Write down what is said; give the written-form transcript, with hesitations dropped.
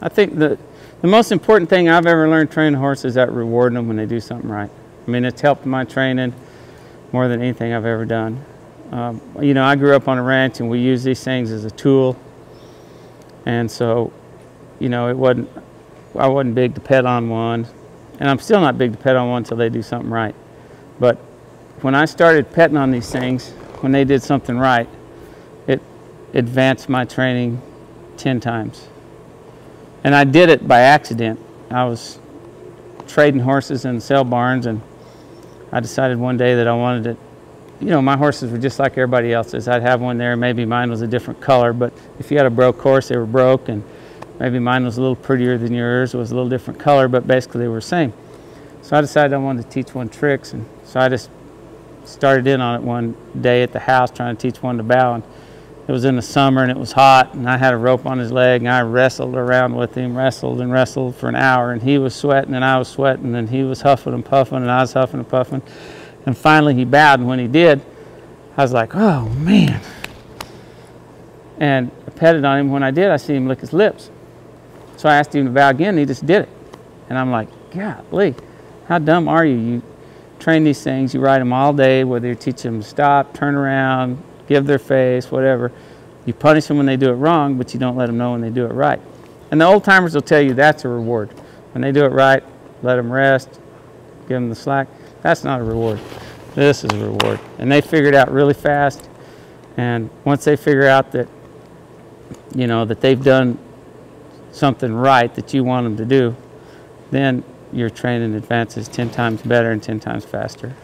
I think the most important thing I've ever learned training horses is that rewarding them when they do something right. I mean, it's helped my training more than anything I've ever done. You know, I grew up on a ranch and we use these things as a tool. And so, you know, I wasn't big to pet on one. And I'm still not big to pet on one until they do something right. But when I started petting on these things, when they did something right, it advanced my training 10 times. And I did it by accident. I was trading horses in sale barns, and I decided one day that I wanted to, you know, my horses were just like everybody else's. I'd have one there, maybe mine was a different color, but if you had a broke horse, they were broke, and maybe mine was a little prettier than yours, it was a little different color, but basically they were the same. So I decided I wanted to teach one tricks, and so I just started in on it one day at the house trying to teach one to bow. And it was in the summer and it was hot, and I had a rope on his leg, and I wrestled around with him, wrestled and wrestled for an hour, and he was sweating and I was sweating, and he was huffing and puffing and I was huffing and puffing. And finally he bowed, and when he did, I was like, oh man. And I petted on him. When I did, I see him lick his lips. So I asked him to bow again, and he just did it. And I'm like, golly, how dumb are you? You train these things, you ride them all day, whether you teach them to stop, turn around, give their face, whatever. You punish them when they do it wrong, but you don't let them know when they do it right. And the old timers will tell you that's a reward. When they do it right, let them rest, give them the slack. That's not a reward. This is a reward. And they figure it out really fast. And once they figure out that, you know, that they've done something right that you want them to do, then your training advances 10 times better and 10 times faster.